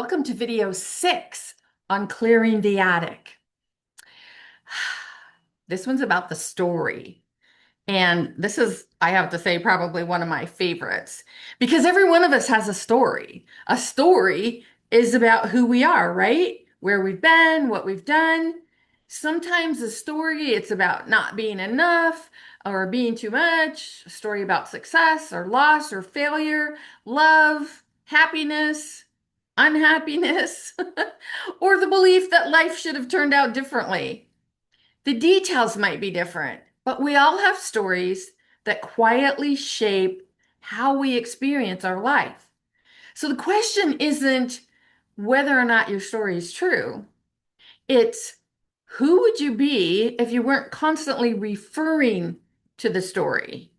Welcome to video 6 on clearing the attic. This one's about the story. And this is, I have to say, probably one of my favorites because every one of us has a story. A story is about who we are, right? Where we've been, what we've done. Sometimes a story, it's about not being enough or being too much, a story about success or loss or failure, love, happiness, unhappiness, or the belief that life should have turned out differently. The details might be different, but we all have stories that quietly shape how we experience our life. So the question isn't whether or not your story is true. It's who would you be if you weren't constantly referring to the story?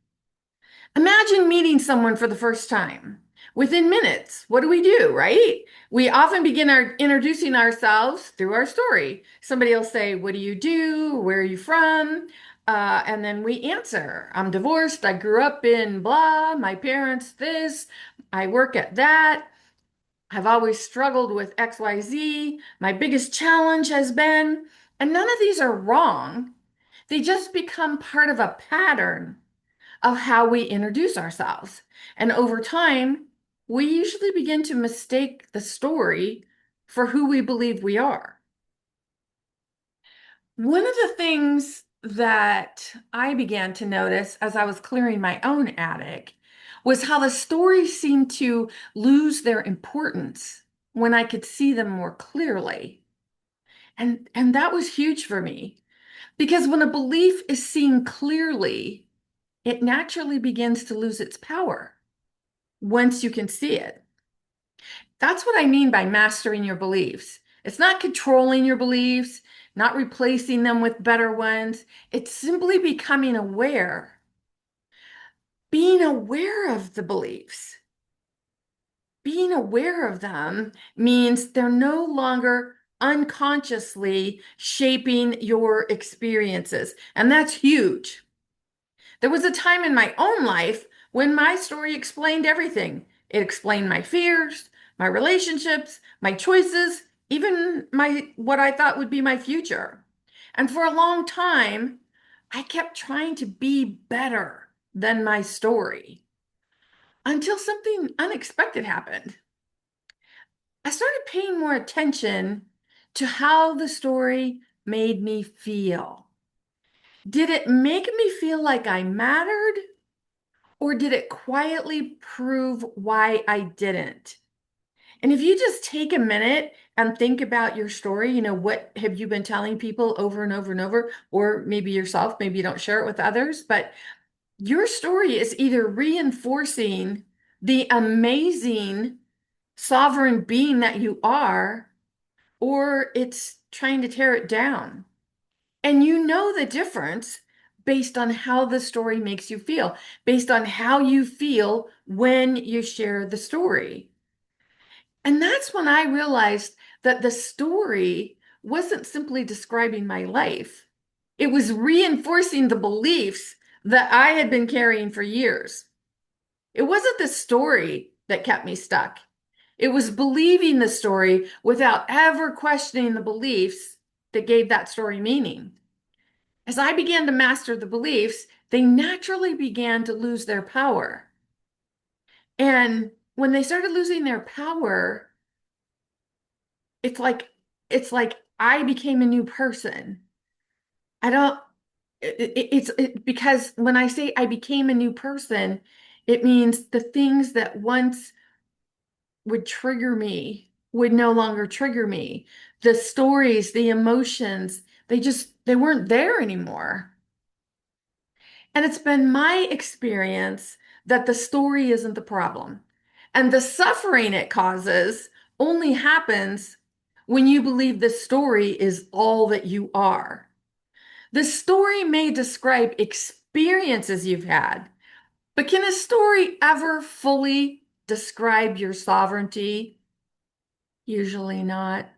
Imagine meeting someone for the first time. Within minutes, what do, right? We often begin our introducing ourselves through our story. Somebody will say, "What do you do? Where are you from?" And then we answer, "I'm divorced. I grew up in blah. My parents this. I work at that. I've always struggled with XYZ. My biggest challenge has been," and none of these are wrong. They just become part of a pattern of how we introduce ourselves. And over time, we usually begin to mistake the story for who we believe we are. One of the things that I began to notice as I was clearing my own attic was how the stories seemed to lose their importance when I could see them more clearly. And that was huge for me because when a belief is seen clearly, it naturally begins to lose its power once you can see it. That's what I mean by mastering your beliefs. It's not controlling your beliefs, not replacing them with better ones. It's simply becoming aware, being aware of the beliefs. Being aware of them means they're no longer unconsciously shaping your experiences. And that's huge. There was a time in my own life when my story explained everything. It explained my fears, my relationships, my choices, even my what I thought would be my future. And for a long time, I kept trying to be better than my story until something unexpected happened. I started paying more attention to how the story made me feel. Did it make me feel like I mattered? Or did it quietly prove why I didn't? And if you just take a minute and think about your story, what have you been telling people over and over and over, or maybe yourself, maybe you don't share it with others, but your story is either reinforcing the amazing sovereign being that you are, or it's trying to tear it down. And you know the difference based on how the story makes you feel, based on how you feel when you share the story. And that's when I realized that the story wasn't simply describing my life, it was reinforcing the beliefs that I had been carrying for years. It wasn't the story that kept me stuck. It was believing the story without ever questioning the beliefs that gave that story meaning. As I began to master the beliefs, they naturally began to lose their power. And when they started losing their power, it's like it's like I became a new person. I don't because when I say I became a new person, it means the things that once would trigger me would no longer trigger me. The stories, the emotions, they weren't there anymore. And it's been my experience that the story isn't the problem. And the suffering it causes only happens when you believe the story is all that you are. The story may describe experiences you've had, but can a story ever fully describe your sovereignty? Usually not.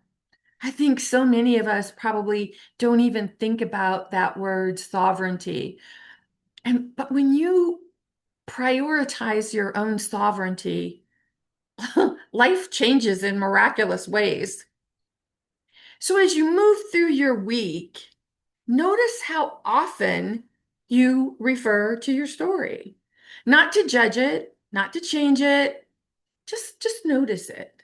I think so many of us probably don't even think about that word sovereignty. But when you prioritize your own sovereignty, Life changes in miraculous ways. So as you move through your week, notice how often you refer to your story. Not to judge it, not to change it, just notice it.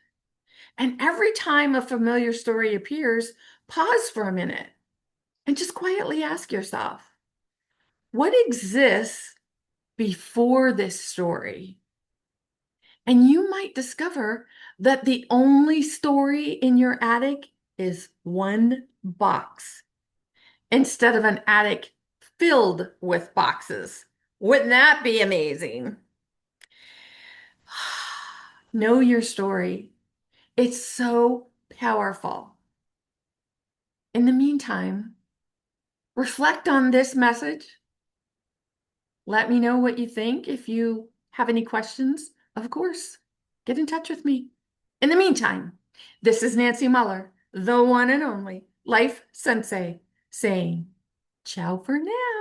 And every time a familiar story appears, pause for a minute and just quietly ask yourself, what exists before this story? And you might discover that the only story in your attic is one box instead of an attic filled with boxes. Wouldn't that be amazing? Know your story. It's so powerful. In the meantime, reflect on this message. Let me know what you think. If you have any questions, of course, get in touch with me. In the meantime, this is Nancy Muller, the one and only Life Sensei, saying ciao for now.